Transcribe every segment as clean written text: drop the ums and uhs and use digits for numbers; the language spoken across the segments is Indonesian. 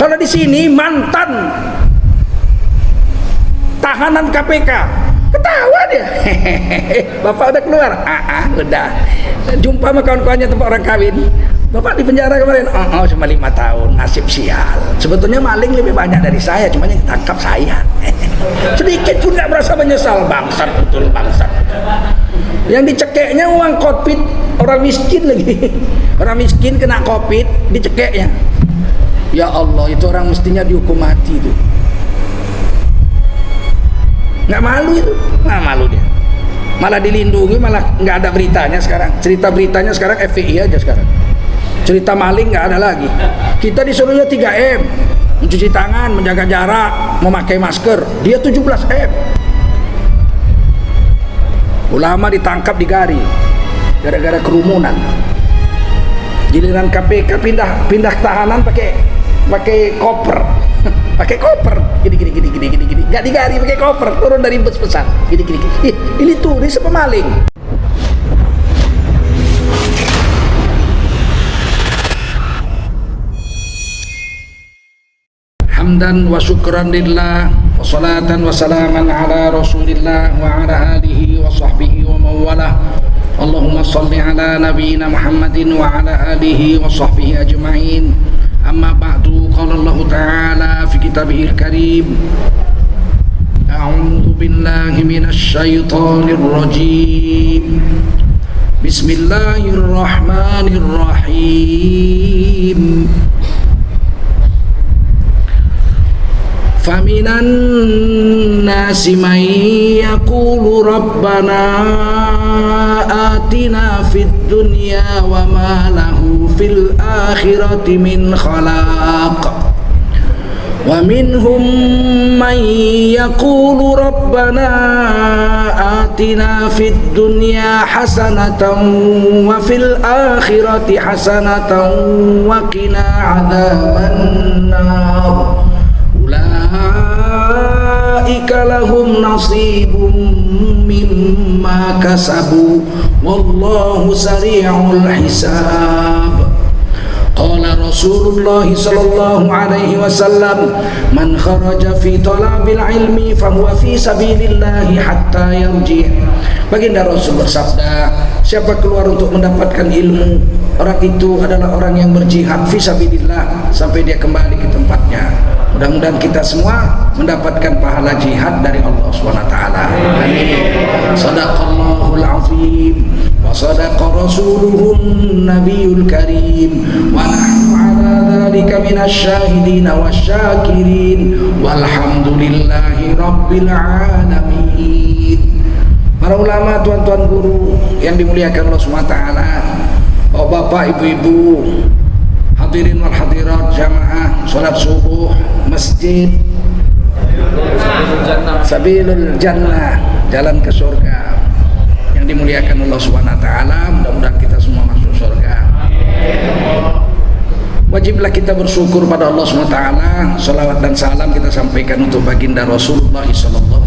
Kalau di sini mantan tahanan KPK, ketawa dia. Bapak udah keluar? Udah. Jumpa sama kawan-kawannya tempat orang kawin. Bapak di penjara kemarin? Cuma 5 tahun. Nasib sial. Sebetulnya maling lebih banyak dari saya, cuma yang tangkap saya. Sedikit pun nggak merasa menyesal. Bangsat betul, bangsat. Yang dicekeknya uang COVID orang miskin lagi. Orang miskin kena COVID, dicekeknya. Ya Allah, itu orang mestinya dihukum mati itu. Nggak malu itu, nggak malu dia. Malah dilindungi, malah nggak ada beritanya sekarang. Cerita beritanya sekarang FPI aja sekarang. Cerita maling nggak ada lagi. Kita disuruhnya 3M, mencuci tangan, menjaga jarak, memakai masker. Dia 17M. Ulama ditangkap di Gari gara-gara kerumunan. Giliran KPK pindah tahanan pakai koper. Pakai koper, gini, nggak digari, pakai koper, turun dari bus besar, gini. Ini turis apa maling? Hamdan wa syukran lillah, wa salatan wa salaman ala rasulillah wa ala alihi wa sahbihi wa mawalah. Allahumma salli ala nabiyyina Muhammadin wa ala alihi wa sahbihi ajma'in. Amma ba'du, qala Allah Ta'ala fi kitabihil karim, a'udzu billahi minasy syaithanir rajim. Bismillahirrahmanirrahim. Faminan nasi man yaqulu rabbana atina fid dunya wa ma lahu fil akhirati min khalaq wa minhum man yaqulu rabbana atina fid dunya hasanatan wa fil akhirati hasanatan wa qina adzaban nar. Ulaika lahum nasibum mimma kasabu wallahu sari'ul hisab. Qala Rasulullah sallallahu alaihi wasallam, man kharaja fi talabil ilmi fahuwa fi sabilillah hatta yarji'. Baginda Rasul bersabda, siapa keluar untuk mendapatkan ilmu, orang itu adalah orang yang berjihad fi sabilillah sampai dia kembali ke tempatnya. Mudah-mudahan kita semua mendapatkan pahala jihad dari Allah SWT. Amin. Sadaqallahul azim wa sadaqa rasuluhun nabiyul karim wa nahnu ala dhalika minasy syahidin wasyakirin walhamdulillahi rabbil alamin. Para ulama, tuan-tuan guru yang dimuliakan Allah SWT, bapak, ibu-ibu, hadirin wal hadirat, jamaah salat subuh masjid Sabilul Jannah, jalan ke surga, yang dimuliakan Allah SWT. Mudah-mudahan kita semua masuk surga. Wajiblah kita bersyukur pada Allah SWT. Salawat dan salam kita sampaikan untuk baginda Rasulullah SAW.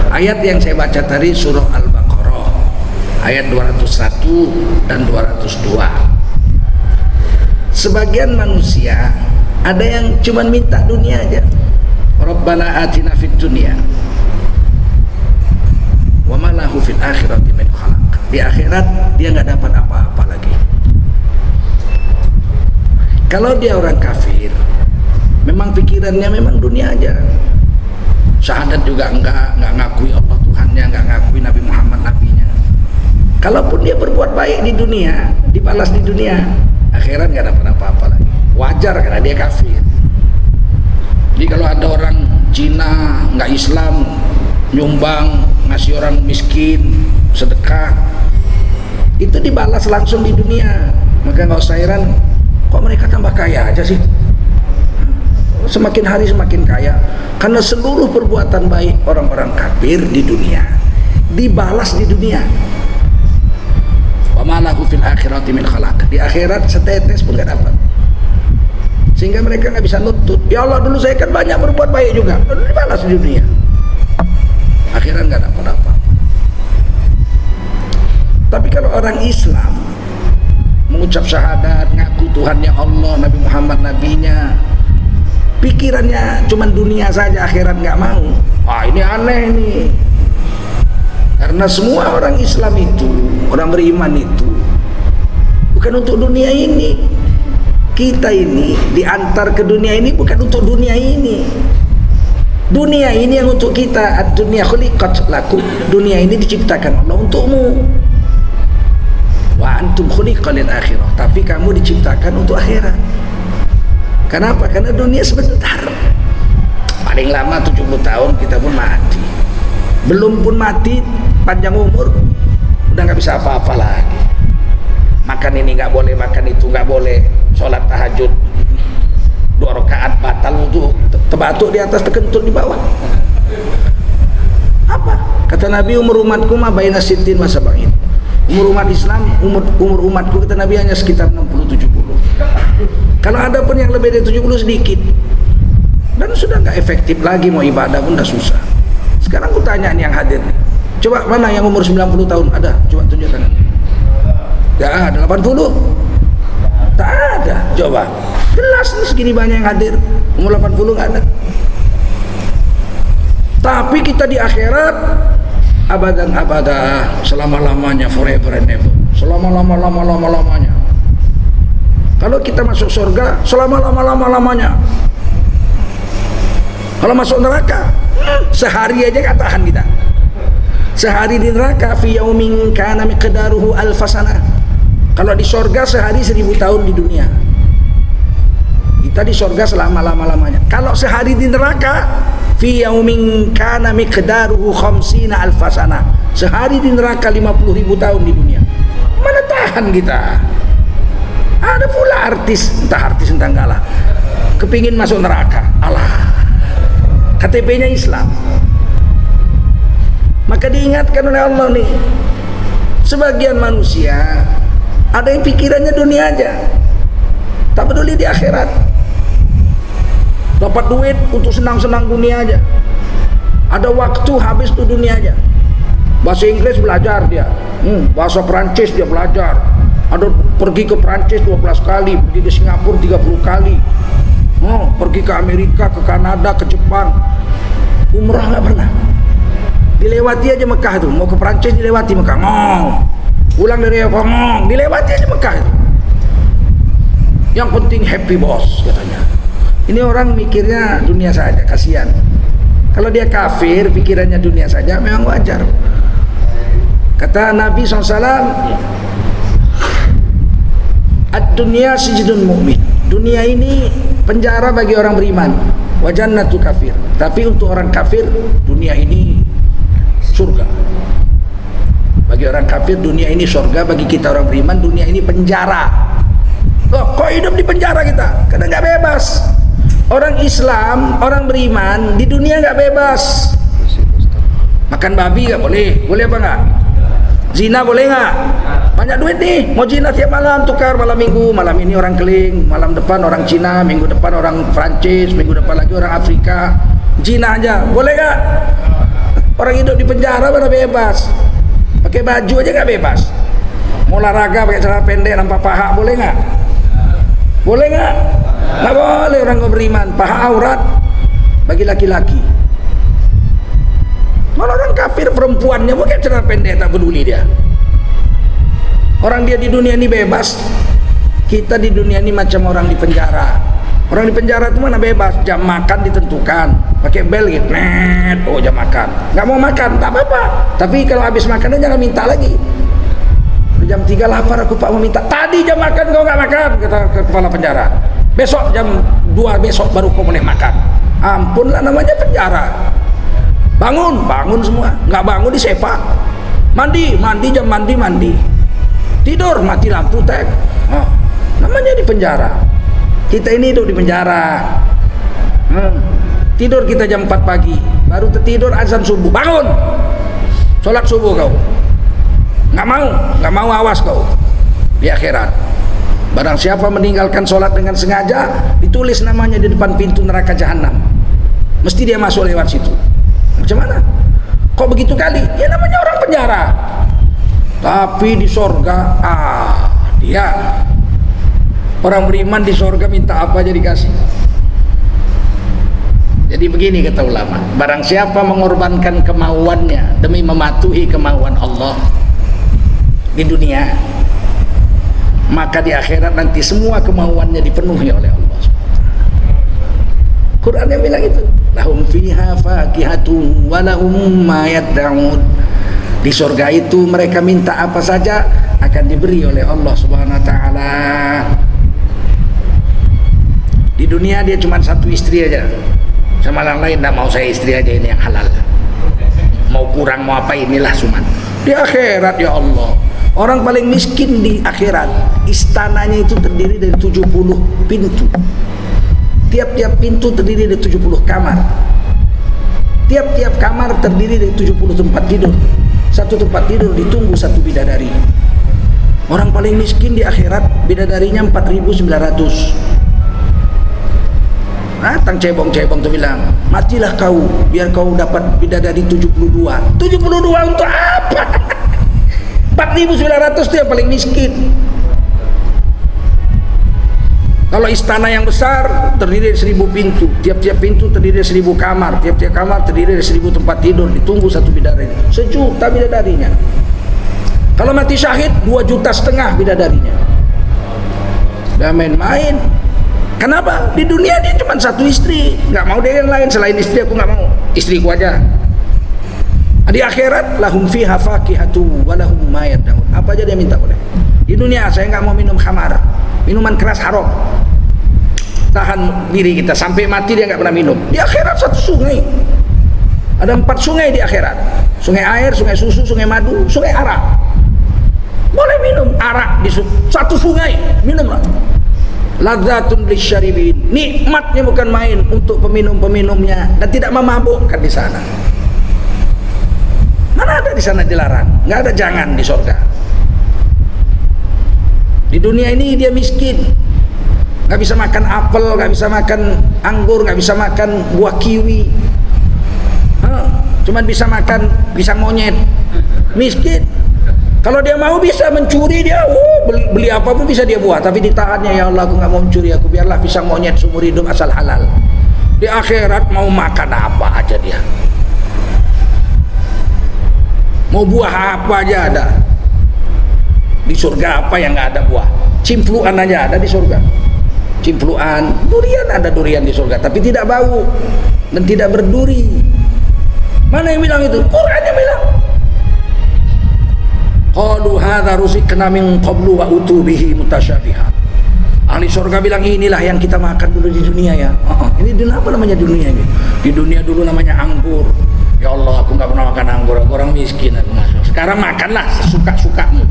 Ayat yang saya baca tadi surah Al-Baqarah ayat 201 dan 202. Sebagian manusia ada yang cuma minta dunia aja. Rabbana atina fid dunya wa ma lahu fil akhirati min khalaq. Di akhirat dia nggak dapat apa-apa lagi. Kalau dia orang kafir, memang pikirannya memang dunia aja. Syahadat juga enggak ngakui Allah Tuhannya, enggak ngakui Nabi Muhammad nabinya. Kalaupun dia berbuat baik di dunia, dibalas di dunia, akhirat nggak dapat apa-apa lagi. Wajar karena dia kafir. Jadi kalau ada orang Cina nggak Islam, nyumbang, ngasih orang miskin, sedekah, itu dibalas langsung di dunia. Maka nggak usah heran, kok mereka tambah kaya aja sih? Semakin hari semakin kaya, karena seluruh perbuatan baik orang-orang kafir di dunia dibalas di dunia. Wa ma lahu fil akhirati min khalaq. Di akhirat setetes pun nggak dapat. Sehingga mereka nggak bisa nuntut, ya Allah dulu saya kan banyak berbuat baik juga, lalu dibalas di dunia. Akhirat nggak dapat apa. Tapi kalau orang Islam mengucap syahadat, ngaku Tuhannya Allah, Nabi Muhammad nabinya. Pikirannya cuman dunia saja, akhirat nggak mau. Wah, ini aneh nih. Karena semua orang Islam itu, orang beriman itu bukan untuk dunia ini. Kita ini diantar ke dunia ini bukan untuk dunia ini. Dunia ini yang untuk kita. Ad-dunya khuliqat lakum. Dunia ini diciptakan Allah untukmu. Wa antum khuliqa lil akhirah. Tapi kamu diciptakan untuk akhirat. Kenapa? Karena dunia sebentar. Paling lama 70 tahun kita pun mati. Belum pun mati, panjang umur, udah nggak bisa apa-apa lagi. Makan ini nggak boleh, makan itu nggak boleh. Sholat tahajud 2 rakaat batal wudu, terbatuk di atas, terkentut di bawah. Apa? Kata Nabi, umur umatku mah baina sittin wa sab'in. Umur umat Islam, umur umatku kata Nabi hanya sekitar 60-70. Kalau ada pun yang lebih dari 70 sedikit. Dan sudah nggak efektif lagi, mau ibadah pun udah susah. Sekarang aku tanya nih yang hadir nih. Coba mana yang umur 90 tahun? Ada? Coba tunjuk tangan. Ya ada. 80? Tak ada. Coba. Jelas nih segini banyak yang hadir. Umur 80 nggak ada. Tapi kita di akhirat abadan abadah, selama-lamanya, forever and ever. Selama-lama-lama-lama-lamanya. Kalau kita masuk surga, selama-lama-lama-lamanya. Kalau masuk neraka, sehari aja gak tahan kita. Sehari di neraka, fi yaumin kana miqdaruhu alfasana. Kalau di surga sehari 1000 tahun di dunia. Kita di surga selama-lama-lamanya. Kalau sehari di neraka, fi yaumin kana miqdaruhu khamsina alfasana. Sehari di neraka 50.000 tahun di dunia. Mana tahan kita? Ada pula artis, entah enggak lah, kepingin masuk neraka. Allah, KTP-nya Islam. Maka diingatkan oleh Allah nih, sebagian manusia ada yang pikirannya dunia aja, tak peduli di akhirat. Dapat duit untuk senang-senang dunia aja. Ada waktu habis tuh dunia aja. Bahasa Inggris belajar dia, bahasa Perancis dia belajar. Ada pergi ke Perancis 12 kali, pergi ke Singapura 30 kali. Pergi ke Amerika, ke Kanada, ke Jepang. Umrah nggak pernah. Dilewati aja Mekah itu. Mau ke Perancis dilewati Mekah. Pulang dari Eropa, dilewati aja Mekah itu. Yang penting happy bos katanya. Ini orang mikirnya dunia saja, kasihan. Kalau dia kafir, pikirannya dunia saja, memang wajar. Kata Nabi SAW, ad-dunya sijnun mu'min. Dunia ini penjara bagi orang beriman. Wa jannatu kafir. Tapi untuk orang kafir, dunia ini surga. Bagi orang kafir, dunia ini surga. Bagi kita orang beriman, dunia ini penjara. Loh, kok hidup di penjara kita? Karena nggak bebas. Orang Islam, orang beriman di dunia nggak bebas. Makan babi nggak boleh. Boleh apa nggak? Zina boleh nggak? Banyak duit nih, mau zina tiap malam, tukar malam minggu. Malam ini orang Keling, malam depan orang Cina, minggu depan orang Prancis, minggu depan lagi orang Afrika. Zina aja, boleh nggak? Orang hidup di penjara mana bebas? Pakai baju aja nggak bebas. Mau olahraga pakai celana pendek, nampak paha, boleh nggak? Boleh nggak? Nggak boleh orang beriman. Paha aurat bagi laki-laki. Kalau orang kafir perempuannya pakai celana pendek tak peduli dia. Orang dia di dunia ini bebas. Kita di dunia ini macam orang di penjara. Orang di penjara itu mana bebas, jam makan ditentukan, pakai bel gitu, oh jam makan. Nggak mau makan, tak apa-apa. Tapi kalau habis makannya jangan minta lagi. Jam 3 lapar aku pak mau minta. Tadi jam makan kau nggak makan, kata kepala penjara. Besok jam 2 besok baru kau boleh makan. Ampun lah, namanya penjara. Bangun semua. Nggak bangun disepak. Mandi jam mandi. Tidur mati lampu tek. Namanya di penjara. Kita ini hidup di penjara. Tidur kita jam 4 pagi, baru tertidur azan subuh, bangun sholat subuh kau. Nggak mau awas kau di akhirat. Barang siapa meninggalkan sholat dengan sengaja, ditulis namanya di depan pintu neraka jahanam. Mesti dia masuk lewat situ. Macam mana? Kok begitu kali? Ya namanya orang penjara. Tapi di sorga, dia Orang beriman di surga minta apa aja dikasih. Jadi begini kata ulama, barang siapa mengorbankan kemauannya demi mematuhi kemauan Allah di dunia, maka di akhirat nanti semua kemauannya dipenuhi oleh Allah. Quran yang bilang itu, lahum fiha fakihatun wa lahum ma yad'un. Di surga itu mereka minta apa saja akan diberi oleh Allah Subhanahu wa taala. Di dunia dia cuma satu istri aja, sama orang lain tidak mau, saya istri aja ini yang halal, mau kurang mau apa inilah cuman. Di akhirat ya Allah, orang paling miskin di akhirat istananya itu terdiri dari 70 pintu, tiap-tiap pintu terdiri dari 70 kamar, tiap-tiap kamar terdiri dari 70 tempat tidur, satu tempat tidur ditunggu satu bidadari. Orang paling miskin di akhirat bidadarinya 4.900. Datang cebong-cebong tuh bilang, matilah kau biar kau dapat bidadari 72 untuk apa? 4.900 itu yang paling miskin. Kalau istana yang besar terdiri dari 1.000 pintu, tiap-tiap pintu terdiri dari 1.000 kamar, tiap-tiap kamar terdiri dari 1.000 tempat tidur, ditunggu satu bidadari, 1 juta bidadarinya. Kalau mati syahid 2,5 juta bidadarinya. Gak main-main. Kenapa? Di dunia dia cuma satu istri, nggak mau dia yang lain selain istri, aku nggak mau, istriku aja. Di akhirat lahum fiha fakihatu wa lahum ma yad'un. Apa aja dia minta boleh. Di dunia saya nggak mau minum khamar, minuman keras haram. Tahan diri kita sampai mati dia nggak pernah minum. Di akhirat satu sungai. Ada 4 sungai di akhirat. Sungai air, sungai susu, sungai madu, sungai arak. Boleh minum arak di satu sungai, minumlah. Ladzatun lisyaribin, nikmatnya bukan main untuk peminum-peminumnya dan tidak memabukkan di sana. Mana ada di sana dilarang? Nggak ada jangan di surga. Di dunia ini dia miskin, nggak bisa makan apel, nggak bisa makan anggur, nggak bisa makan buah kiwi, cuman bisa makan pisang monyet. Miskin. Kalau dia mau bisa mencuri, dia beli apapun bisa dia buat, tapi ditahannya, ya Allah aku nggak mau mencuri, aku biarlah pisang monyet seumur hidup asal halal. Di akhirat mau makan apa aja dia, mau buah apa aja ada. Di surga apa yang nggak ada buah? Cimpluan aja ada di surga. Cimpluan, durian ada durian di surga, tapi tidak bau dan tidak berduri. Mana yang bilang itu? Quran yang bilang. Qalu hadza ruziqna min qablu wa utubihi mutasyabihat. Ahli surga bilang inilah yang kita makan dulu di dunia ya. Ini dunia apa namanya dunia ini? Di dunia dulu namanya anggur. Ya Allah, aku nggak pernah makan anggur, aku orang miskin. Sekarang makanlah sesuka-sukamu.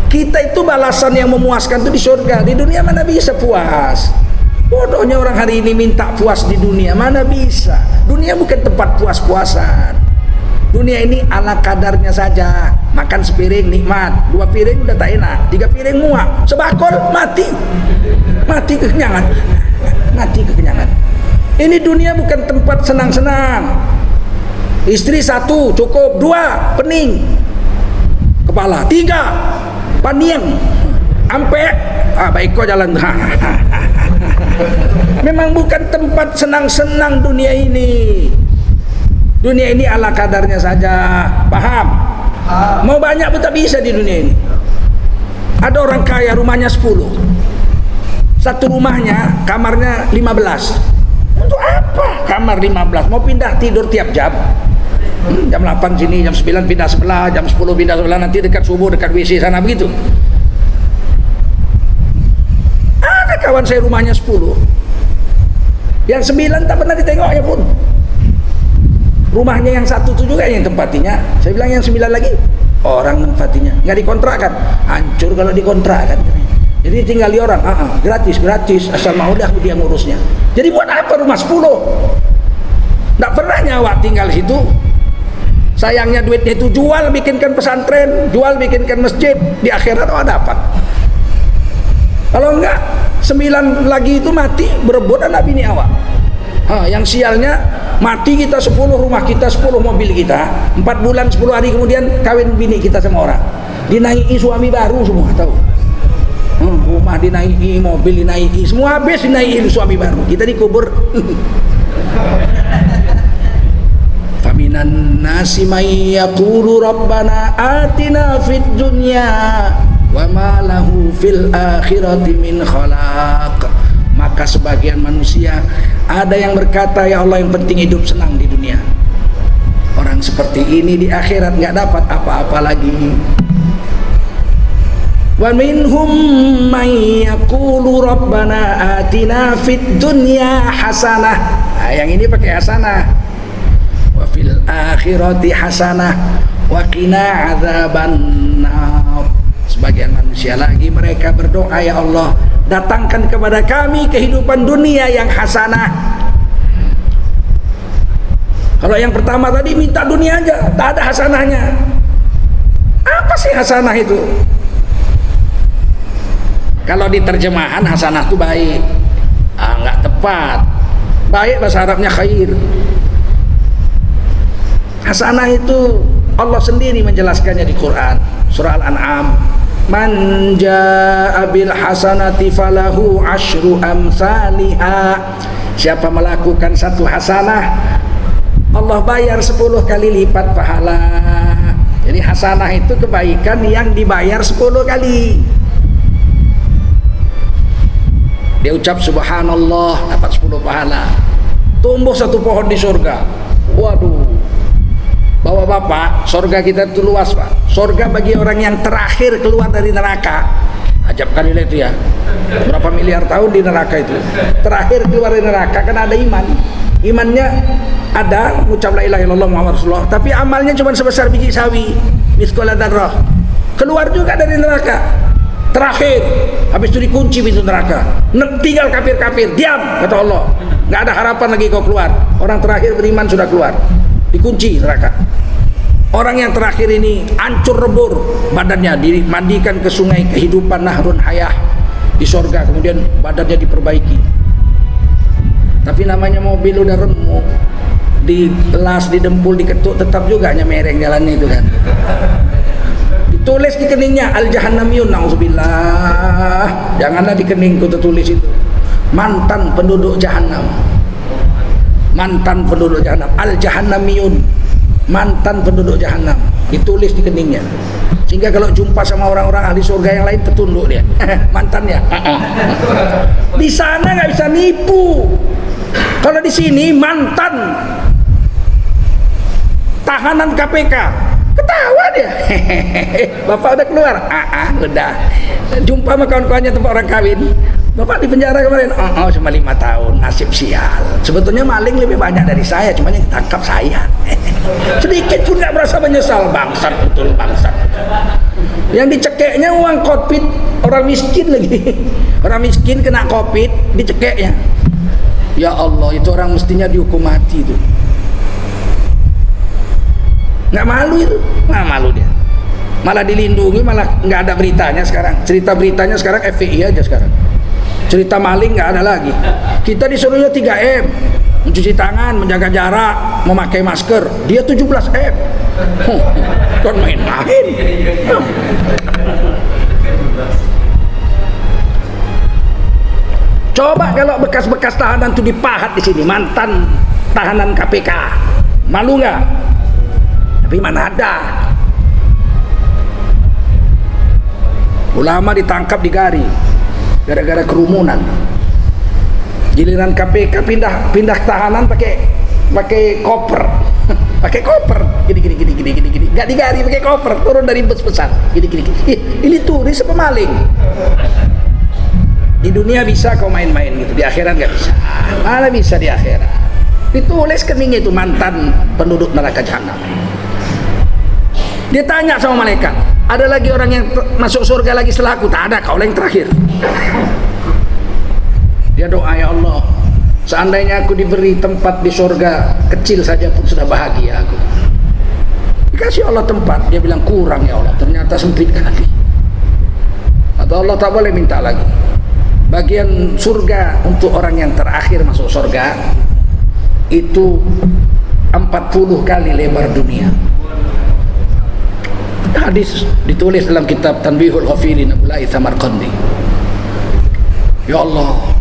Kita itu balasan yang memuaskan itu di surga. Di dunia mana bisa puas? Bodohnya orang hari ini minta puas di dunia, mana bisa? Dunia bukan tempat puas-puasan. Dunia ini ala kadarnya saja. Makan sepiring nikmat, 2 piring udah tak enak, 3 piring muak, sebakul mati kekenyangan, mati kekenyangan. Ini dunia bukan tempat senang-senang. Istri 1 cukup, 2 pening kepala, 3 paniang ampe baik kok jalan. Memang bukan tempat senang-senang dunia ini. Dunia ini ala kadarnya saja, paham? Mau banyak pun tak bisa di dunia ini. Ada orang kaya rumahnya 10, satu rumahnya kamarnya 15. Untuk apa kamar 15? Mau pindah tidur tiap jam. Jam 8 sini, jam 9 pindah sebelah, jam 10 pindah sebelah, nanti dekat subuh dekat WC sana, begitu. Ada kawan saya rumahnya 10, yang 9 tak pernah ditengoknya pun. Rumahnya yang 1 itu juga yang tempatinya. Saya bilang yang 9 lagi orang tempatinya, nggak dikontrakkan, hancur kalau dikontrakkan. Jadi tinggali orang, gratis asal mau dah dia ngurusnya. Jadi buat apa rumah 10? Nggak pernah nyawa tinggal situ. Sayangnya duitnya itu jual bikinkan pesantren, jual bikinkan masjid, di akhirat dapat. Kalau enggak 9 lagi itu mati berebut anak bini awak. Yang sialnya mati kita 10, rumah kita 10, mobil kita 4 bulan 10 hari kemudian kawin bini kita sama orang, dinaiki suami baru semua, tahu. rumah dinaiki, mobil dinaiki, semua habis dinaiki suami baru. Kita dikubur. Faminan nasi may yaqulu rabbana atina fid dunya wa ma lahu fil akhirati min khalaq. Maka sebagian manusia ada yang berkata, ya Allah, yang penting hidup senang di dunia. Orang seperti ini di akhirat nggak dapat apa-apa lagi. Wa minhum may yaqulu rabbana atina fid dunya hasanah. Nah, yang ini pakai hasanah. Wa fil akhirati hasanah wa qina adzabannar. Sebagian manusia lagi mereka berdoa, ya Allah, datangkan kepada kami kehidupan dunia yang hasanah. Kalau yang pertama tadi minta dunia aja, tak ada hasanahnya. Apa sih hasanah itu? Kalau di terjemahan hasanah itu baik, nggak tepat. Baik bahasa Arabnya khair. Hasanah itu Allah sendiri menjelaskannya di Quran, surah Al-An'am. Man jaa'a bil hasanati falahu asyru amsalihha. Siapa melakukan satu hasanah, Allah bayar 10 kali lipat pahala. Jadi hasanah itu kebaikan yang dibayar 10 kali. Dia ucap subhanallah, dapat 10 pahala. Tumbuh satu pohon di surga. Waduh. Bapak-bapak, surga kita itu luas, Pak. Surga bagi orang yang terakhir keluar dari neraka. Ajab kali itu ya. Berapa miliar tahun di neraka itu. Terakhir keluar dari neraka karena ada iman. Imannya ada, mengucap la ilaha illallah Muhammad Rasulullah, tapi amalnya cuma sebesar biji sawi, mithqala dzarrah. Keluar juga dari neraka. Terakhir, habis itu dikunci pintu neraka. Tinggal kafir-kafir, diam kata Allah. Nggak ada harapan lagi kau keluar. Orang terakhir beriman sudah keluar. Dikunci neraka. Orang yang terakhir ini hancur lebur badannya, dimandikan ke sungai kehidupan Nahrun Hayah di surga, kemudian badannya diperbaiki. Tapi namanya mobil udah remuk, dilas, didempul, diketuk, tetap juga hanya mereng jalannya itu kan. Ditulis di keningnya al-jahannamiyun, na'udzubillah. Janganlah di keningku tertulis itu mantan penduduk jahanam. Mantan penduduk jahanam, al-jahannamiyun, mantan penduduk jahanam, ditulis di keningnya. Sehingga kalau jumpa sama orang-orang ahli surga yang lain tertunduk dia. Mantannya. Di sana nggak bisa nipu. Kalau di sini mantan tahanan KPK, ketawa dia. Bapak udah keluar? Udah. Jumpa sama kawan-kawannya tempat orang kawin. Bapak di penjara kemarin? Cuma 5 tahun, nasib sial. Sebetulnya maling lebih banyak dari saya, cuma yang tangkap saya. Sedikit pun nggak merasa menyesal. Bangsat betul, bangsat. Yang dicekeknya uang COVID, orang miskin lagi. Orang miskin kena COVID, dicekeknya. Ya Allah, itu orang mestinya dihukum mati itu. Nggak malu itu, nggak malu dia. Malah dilindungi, malah nggak ada beritanya sekarang. Cerita beritanya sekarang FPI aja sekarang. Cerita maling nggak ada lagi. Kita disuruhnya 3M, mencuci tangan, menjaga jarak, memakai masker. Dia 17M. Kan main-main. Coba kalau bekas-bekas tahanan itu dipahat di sini, mantan tahanan KPK, malu nggak? Tapi mana ada. Ulama ditangkap di Gari gara-gara kerumunan. Giliran KPK pindah tahanan pakai koper. Pakai koper gini nggak digari, pakai koper, turun dari bus besar gini ini turis pemaling. Di dunia bisa kau main-main gitu, di akhirat nggak bisa. Mana bisa di akhirat? Ditulis keningnya itu mantan penduduk neraka jahanam. Dia tanya sama malaikat, ada lagi orang yang masuk surga lagi setelah aku? Tak ada, kau yang terakhir. Dia doa, ya Allah, seandainya aku diberi tempat di surga kecil saja pun sudah bahagia aku. Dikasih Allah tempat, dia bilang kurang ya Allah, ternyata sempit kali. Atau Allah tak boleh minta lagi. Bagian surga untuk orang yang terakhir masuk surga itu 40 kali lebar dunia. Hadis ditulis dalam kitab Tanbihul Ghafilin Abu Lai Samarqandi. Ya Allah,